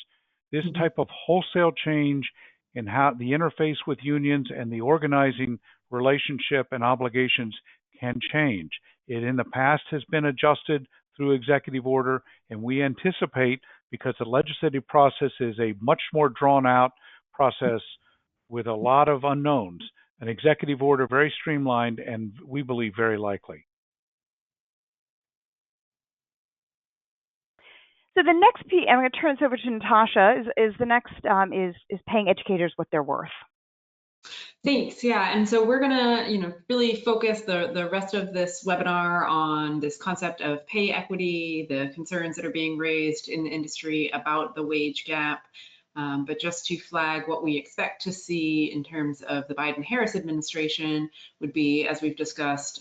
This type of wholesale change in how the interface with unions and the organizing relationship and obligations can change. It in the past has been adjusted through executive order, and we anticipate, because the legislative process is a much more drawn out process with a lot of unknowns, an executive order very streamlined and we believe very likely. So the next piece, I'm going to turn this over to Natasha, is the next is paying educators what they're worth. Thanks. Yeah, and so we're gonna, really focus the rest of this webinar on this concept of pay equity, the concerns that are being raised in the industry about the wage gap. But just to flag what we expect to see in terms of the Biden-Harris administration would be, as we've discussed,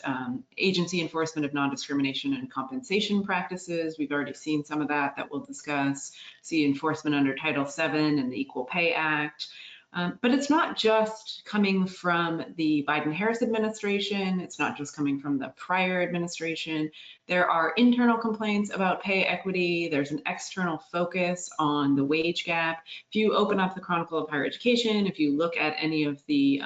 agency enforcement of non-discrimination and compensation practices. We've already seen some of that we'll discuss. See enforcement under Title VII and the Equal Pay Act. But it's not just coming from the Biden-Harris administration. It's not just coming from the prior administration. There are internal complaints about pay equity. There's an external focus on the wage gap. If you open up the Chronicle of Higher Education, if you look at any of the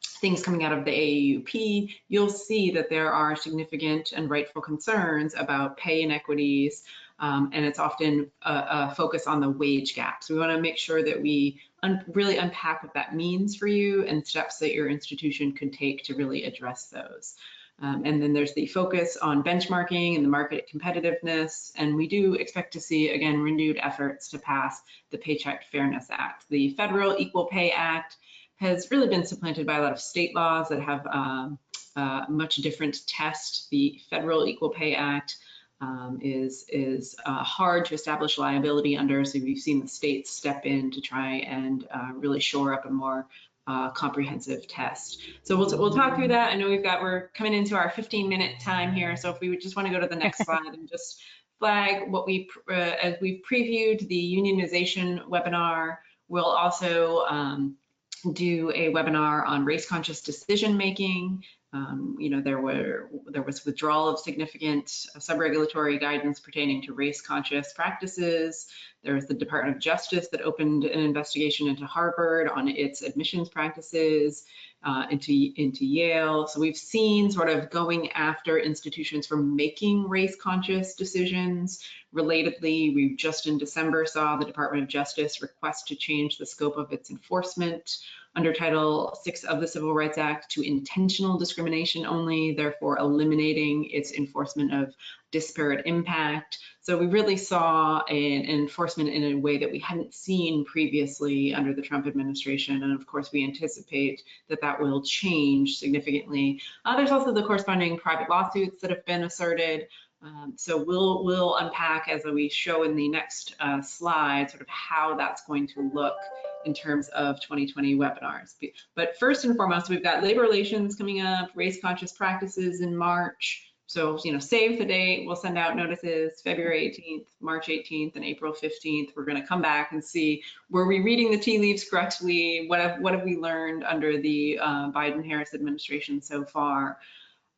things coming out of the AAUP, you'll see that there are significant and rightful concerns about pay inequities, and it's often a focus on the wage gap. So we want to make sure that we really unpack what that means for you and steps that your institution could take to really address those. And then there's the focus on benchmarking and the market competitiveness. And we do expect to see, again, renewed efforts to pass the Paycheck Fairness Act. The Federal Equal Pay Act has really been supplanted by a lot of state laws that have a much different test. The Federal Equal Pay Act is hard to establish liability under, so we've seen the states step in to try and really shore up a more comprehensive test. So we'll talk through that. I know we're coming into our 15-minute time here, so if we would just want to go to the next slide and just flag what as we've previewed the unionization webinar. We'll also do a webinar on race-conscious decision-making. There was withdrawal of significant sub-regulatory guidance pertaining to race-conscious practices. There was the Department of Justice that opened an investigation into Harvard on its admissions practices, into Yale. So we've seen sort of going after institutions for making race-conscious decisions. Relatedly, we just in December saw the Department of Justice request to change the scope of its enforcement under Title VI of the Civil Rights Act to intentional discrimination only, therefore eliminating its enforcement of disparate impact. So we really saw an enforcement in a way that we hadn't seen previously under the Trump administration. And of course, we anticipate that that will change significantly. There's also the corresponding private lawsuits that have been asserted. So we'll unpack, as we show in the next slide, sort of how that's going to look in terms of 2020 webinars. But first and foremost, we've got labor relations coming up, race conscious practices in March. So, save the date. We'll send out notices February 18th, March 18th, and April 15th. We're going to come back and see, were we reading the tea leaves correctly? What have we learned under the Biden-Harris administration so far?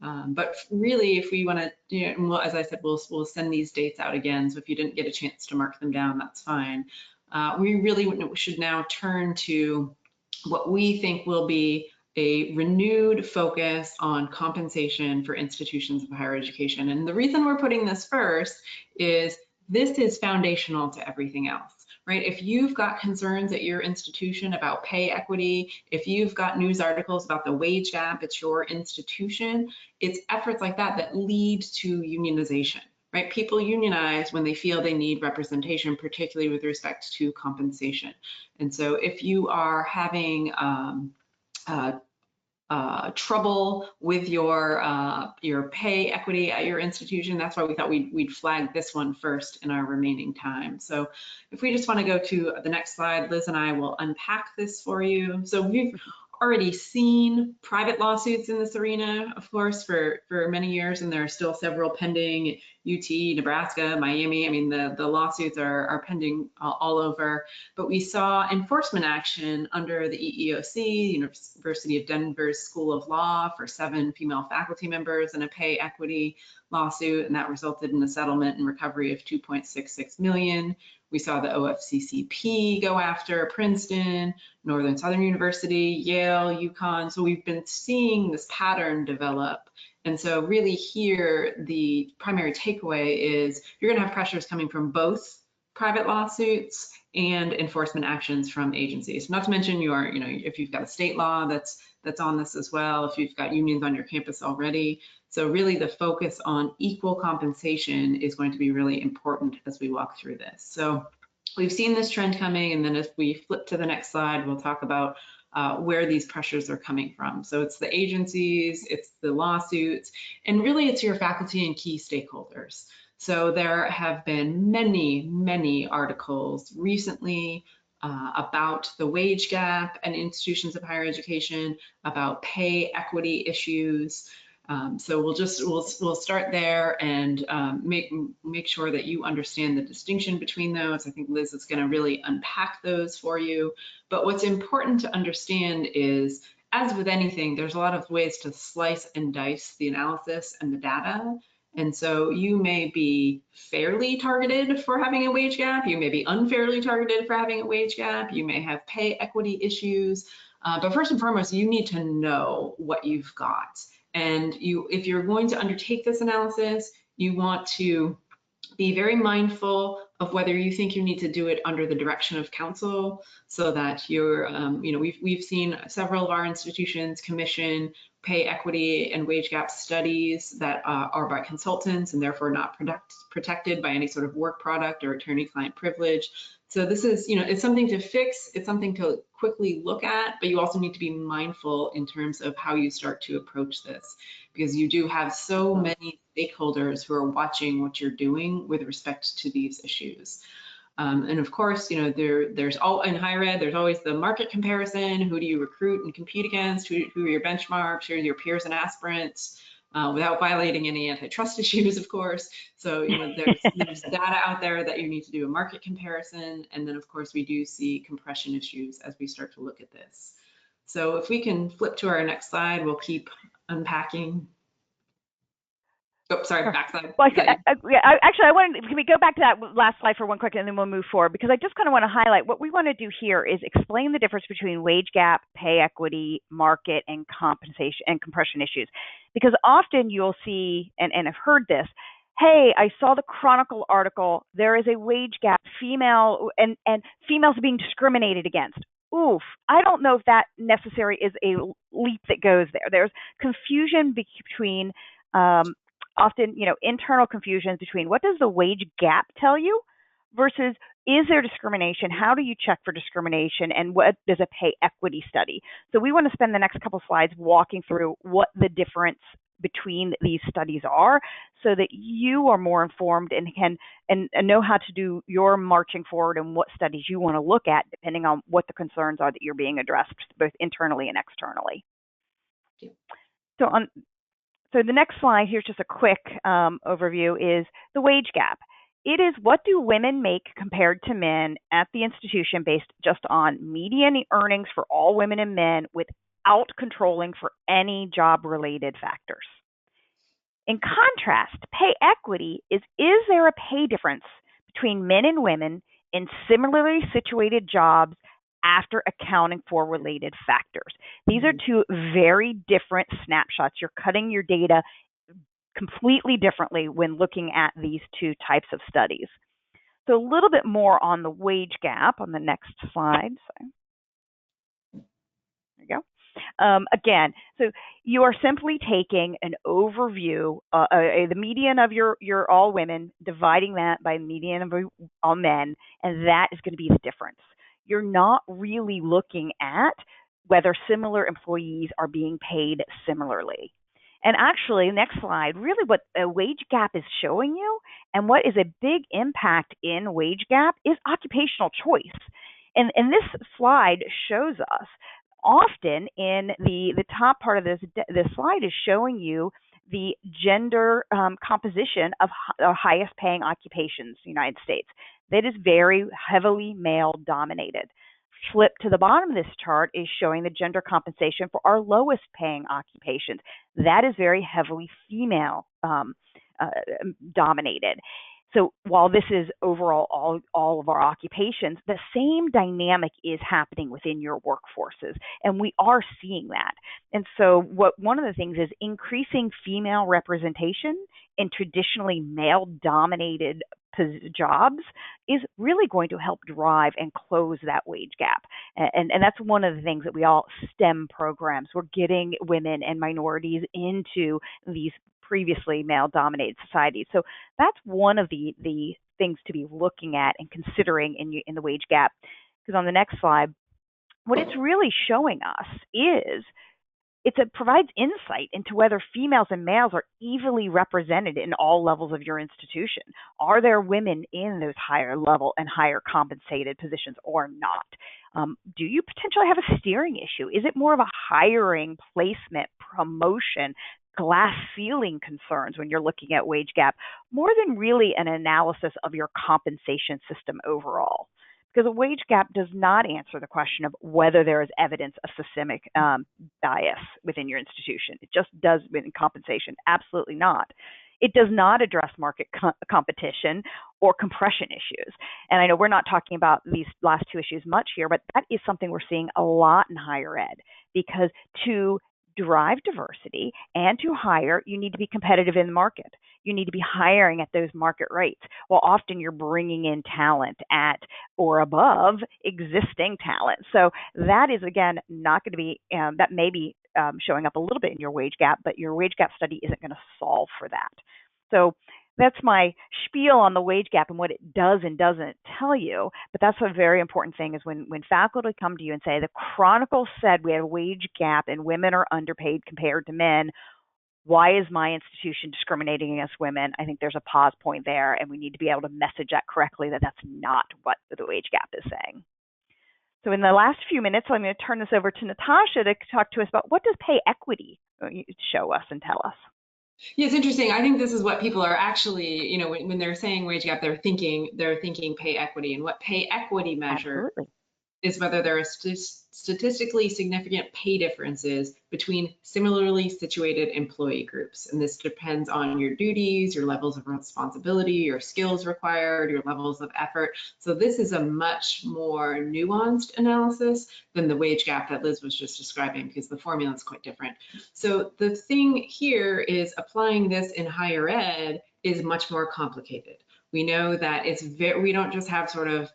But really, if we want to, well, as I said, we'll send these dates out again. So if you didn't get a chance to mark them down, that's fine. We really should now turn to what we think will be a renewed focus on compensation for institutions of higher education. And the reason we're putting this first is this is foundational to everything else. Right? If you've got concerns at your institution about pay equity, if you've got news articles about the wage gap at your institution, it's efforts like that that lead to unionization, right? People unionize when they feel they need representation, particularly with respect to compensation. And so if you are having trouble with your pay equity at your institution, that's why we thought we'd flag this one first in our remaining time. So if we just want to go to the next slide, Liz and I will unpack this for you. So we've already seen private lawsuits in this arena, of course, for many years, and there are still several pending. UT, Nebraska, Miami, I mean, the lawsuits are pending all over, but we saw enforcement action under the EEOC, University of Denver's School of Law, for 7 female faculty members in a pay equity lawsuit, and that resulted in a settlement and recovery of $2.66 million. We saw the OFCCP go after Princeton, Northern Southern University, Yale, UConn. So we've been seeing this pattern develop. And so really here, the primary takeaway is you're going to have pressures coming from both private lawsuits and enforcement actions from agencies. Not to mention if you've got a state law that's on this as well, if you've got unions on your campus already. So really the focus on equal compensation is going to be really important as we walk through this. So we've seen this trend coming, and then if we flip to the next slide, we'll talk about where these pressures are coming from. So it's the agencies, it's the lawsuits, and really it's your faculty and key stakeholders. So there have been many articles recently about the wage gap and institutions of higher education, about pay equity issues. So we'll start there and make sure that you understand the distinction between those. I think Liz is going to really unpack those for you. But what's important to understand is, as with anything, there's a lot of ways to slice and dice the analysis and the data. And so you may be fairly targeted for having a wage gap. You may be unfairly targeted for having a wage gap. You may have pay equity issues. But first and foremost, you need to know what you've got. And if you're going to undertake this analysis, you want to be very mindful of whether you think you need to do it under the direction of counsel, so that you're, we've seen several of our institutions commission pay equity and wage gap studies that are by consultants and therefore not protected by any sort of work product or attorney-client privilege. So this is, it's something to fix, it's something to quickly look at, but you also need to be mindful in terms of how you start to approach this, because you do have so many stakeholders who are watching what you're doing with respect to these issues. And of course, there's all in higher ed, there's always the market comparison. Who do you recruit and compete against? Who are your benchmarks? Who are your peers and aspirants? Without violating any antitrust issues, of course. So, there's data out there that you need to do a market comparison. And then, of course, we do see compression issues as we start to look at this. So if we can flip to our next slide, we'll keep unpacking. Oh, sorry, backside. Well, actually, can we go back to that last slide for one quick, and then we'll move forward, because I just kind of want to highlight what we want to do here is explain the difference between wage gap, pay equity, market, and compensation and compression issues. Because often you'll see, and I've heard this, hey, I saw the Chronicle article, there is a wage gap, females are being discriminated against. oof, I don't know if that necessary is a leap that goes there. There's confusion between often, internal confusions between what does the wage gap tell you versus is there discrimination? How do you check for discrimination? And what does a pay equity study? So we want to spend the next couple slides walking through what the difference between these studies are so that you are more informed and can and know how to do your marching forward and what studies you want to look at depending on what the concerns are that you're being addressed both internally and externally. So the next slide, here's just a quick overview, is the wage gap. It is what do women make compared to men at the institution based just on median earnings for all women and men without controlling for any job-related factors. In contrast, pay equity is there a pay difference between men and women in similarly situated jobs after accounting for related factors? These are two very different snapshots. You're cutting your data completely differently when looking at these two types of studies. So a little bit more on the wage gap on the next slide. There you go. Again, so you are simply taking an overview, the median of your all women, dividing that by the median of all men, and that is going to be the difference. You're not really looking at whether similar employees are being paid similarly. And actually, next slide, really what a wage gap is showing you and what is a big impact in wage gap is occupational choice. And this slide shows us often in the top part of this slide is showing you the gender composition of the highest paying occupations in the United States. That is very heavily male dominated. Flip to the bottom of this chart is showing the gender compensation for our lowest paying occupations. That is very heavily female dominated. So while this is overall all of our occupations, the same dynamic is happening within your workforces, and we are seeing that. And so one of the things is increasing female representation in traditionally male-dominated jobs is really going to help drive and close that wage gap. And that's one of the things that we all STEM programs, we're getting women and minorities into these previously male-dominated societies. So that's one of the things to be looking at and considering in the wage gap. Because on the next slide, what it's really showing us is it provides insight into whether females and males are evenly represented in all levels of your institution. Are there women in those higher level and higher compensated positions or not? Do you potentially have a steering issue? Is it more of a hiring, placement, promotion, glass ceiling concerns when you're looking at wage gap, more than really an analysis of your compensation system overall? Because a wage gap does not answer the question of whether there is evidence of systemic bias within your institution. It just does in compensation, absolutely not. It does not address market competition or compression issues. And I know we're not talking about these last two issues much here, but that is something we're seeing a lot in higher ed, because to drive diversity and to hire, you need to be competitive in the market. You need to be hiring at those market rates. Well, often you're bringing in talent at or above existing talent. So that is, again, not going to be, that may be showing up a little bit in your wage gap, but your wage gap study isn't going to solve for that. So that's my spiel on the wage gap and what it does and doesn't tell you. But that's a very important thing is when faculty come to you and say, the Chronicle said we have a wage gap and women are underpaid compared to men. Why is my institution discriminating against women? I think there's a pause point there, and we need to be able to message that correctly, that that's not what the wage gap is saying. So in the last few minutes, I'm going to turn this over to Natasha to talk to us about what does pay equity show us and tell us. Yeah, it's interesting. I think this is what people are actually, when they're saying wage gap, they're thinking pay equity. And what pay equity measures is whether there are statistically significant pay differences between similarly situated employee groups. And this depends on your duties, your levels of responsibility, your skills required, your levels of effort. So this is a much more nuanced analysis than the wage gap that Liz was just describing, because the formula is quite different. So the thing here is applying this in higher ed is much more complicated. We know that we don't just have sort of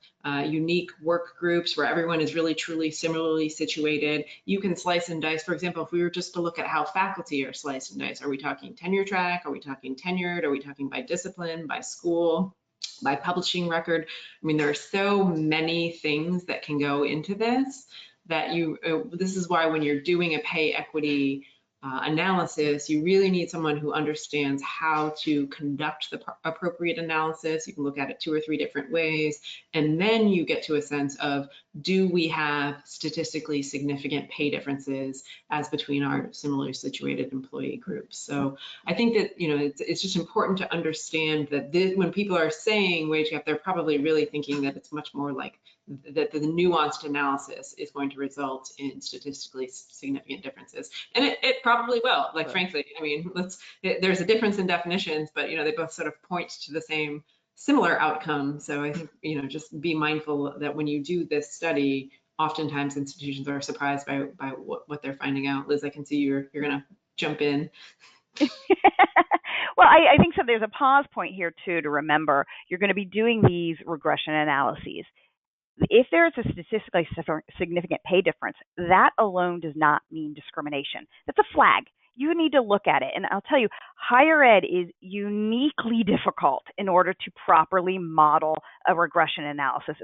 unique work groups where everyone is really truly similarly situated. You can slice and dice. For example, if we were just to look at how faculty are sliced and diced, are we talking tenure track? Are we talking tenured? Are we talking by discipline, by school, by publishing record? I mean, there are so many things that can go into this that this is why when you're doing a pay equity analysis, you really need someone who understands how to conduct the appropriate analysis. You can look at it 2 or 3 different ways, and then you get to a sense of, do we have statistically significant pay differences as between our similarly situated employee groups? So I think that, it's just important to understand that when people are saying wage gap, they're probably really thinking that it's much more like that the nuanced analysis is going to result in statistically significant differences. And it probably will, like, right. Frankly, I mean, there's a difference in definitions, but, they both sort of point to the same similar outcome. So I think, just be mindful that when you do this study, oftentimes institutions are surprised by what they're finding out. Liz, I can see you're going to jump in. Well, I think so. There's a pause point here, too, to remember. You're going to be doing these regression analyses. If there is a statistically significant pay difference, that alone does not mean discrimination. That's a flag. You need to look at it. And I'll tell you, higher ed is uniquely difficult in order to properly model a regression analysis,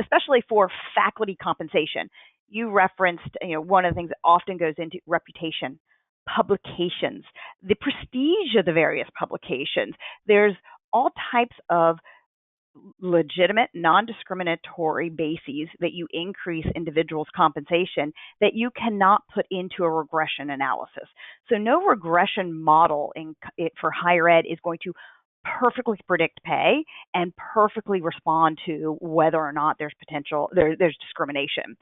especially for faculty compensation. You referenced, one of the things that often goes into reputation, publications, the prestige of the various publications. There's all types of legitimate, non-discriminatory bases that you increase individuals' compensation that you cannot put into a regression analysis. So no regression model for higher ed is going to perfectly predict pay and perfectly respond to whether or not there's discrimination.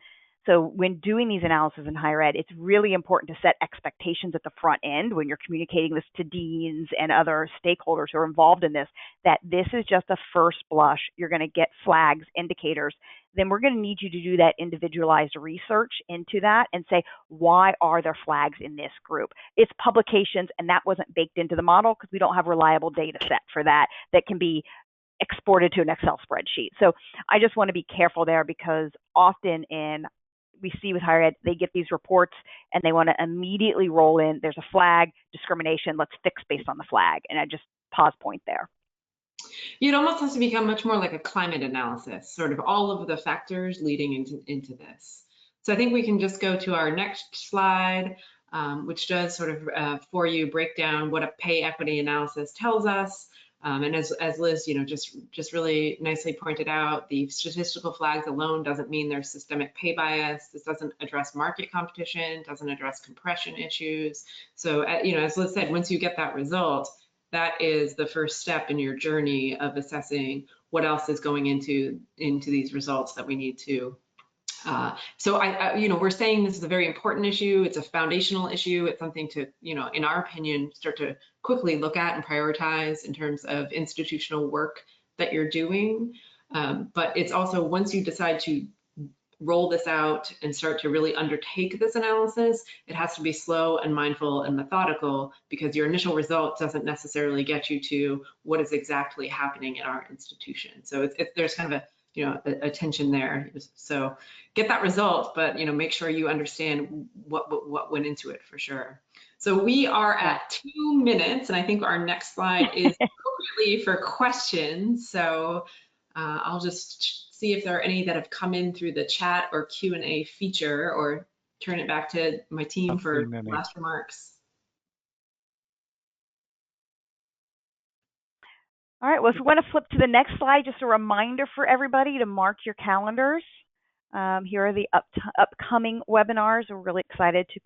So when doing these analyses in higher ed, it's really important to set expectations at the front end when you're communicating this to deans and other stakeholders who are involved in this, that this is just a first blush. You're going to get flags, indicators. Then we're going to need you to do that individualized research into that and say, why are there flags in this group? It's publications, and that wasn't baked into the model because we don't have reliable data set for that can be exported to an Excel spreadsheet. So I just want to be careful there, because often we see with higher ed, they get these reports and they want to immediately roll in, there's a flag, discrimination, let's fix based on the flag. And I just pause point there. It almost has to become much more like a climate analysis, sort of all of the factors leading into this. So I think we can just go to our next slide, which does sort of for you break down what a pay equity analysis tells us. And as Liz, just really nicely pointed out, the statistical flags alone doesn't mean there's systemic pay bias. This doesn't address market competition, doesn't address compression issues. So, as Liz said, once you get that result, that is the first step in your journey of assessing what else is going into these results that we need to. So we're saying this is a very important issue. It's a foundational issue. It's something to, in our opinion, start to quickly look at and prioritize in terms of institutional work that you're doing. But it's also, once you decide to roll this out and start to really undertake this analysis, it has to be slow and mindful and methodical, because your initial result doesn't necessarily get you to what is exactly happening in our institution. So there's kind of a tension there. So get that result, but make sure you understand what went into it for sure. So we are at 2 minutes, and I think our next slide is appropriately for questions. So I'll just see if there are any that have come in through the chat or Q&A feature, or turn it back to my team for last remarks. All right, well, if we want to flip to the next slide, just a reminder for everybody to mark your calendars. Here are the upcoming webinars. We're really excited to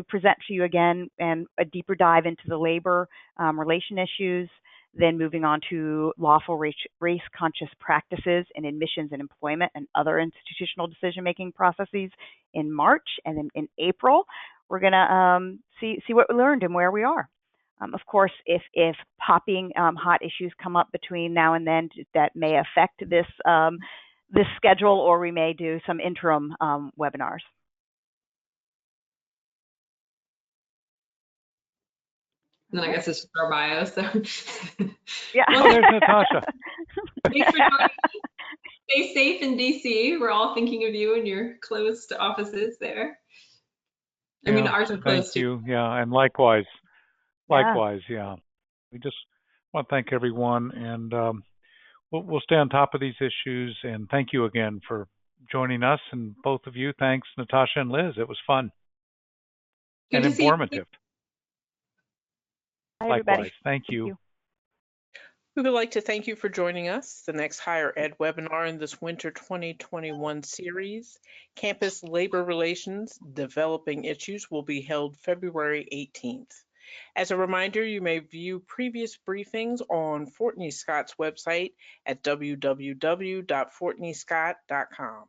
present to you again, and a deeper dive into the labor relation issues, then moving on to lawful race-conscious practices in admissions and employment and other institutional decision-making processes in March, and then in April, we're going to see what we learned and where we are. Of course, if popping hot issues come up between now and then that may affect this schedule, or we may do some interim webinars. And then I guess it's just our bio. So Yeah. Oh, there's Natasha. thanks for joining. Stay safe in DC. We're all thinking of you and your closed offices there. I mean, Yeah, ours are thank closed too. you. Yeah, and likewise. Yeah. Likewise, yeah. We just want to thank everyone, and we'll stay on top of these issues. And thank you again for joining us, and both of you. Thanks, Natasha and Liz. It was fun Good and to see you. informative. Bye, everybody. Likewise. Thank you. We would like to thank you for joining us. The next Higher Ed webinar in this winter 2021 series, Campus Labor Relations, Developing Issues, will be held February 18th. As a reminder, you may view previous briefings on FortneyScott's website at www.FortneyScott.com.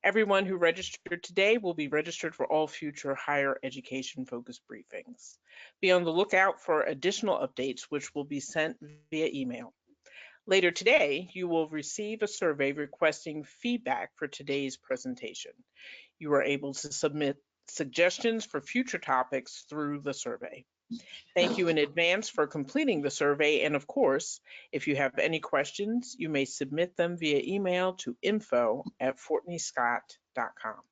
Everyone who registered today will be registered for all future higher education focused briefings. Be on the lookout for additional updates, which will be sent via email. Later today, you will receive a survey requesting feedback for today's presentation. You are able to submit suggestions for future topics through the survey. Thank you in advance for completing the survey, and of course, if you have any questions, you may submit them via email to info@FortneyScott.com.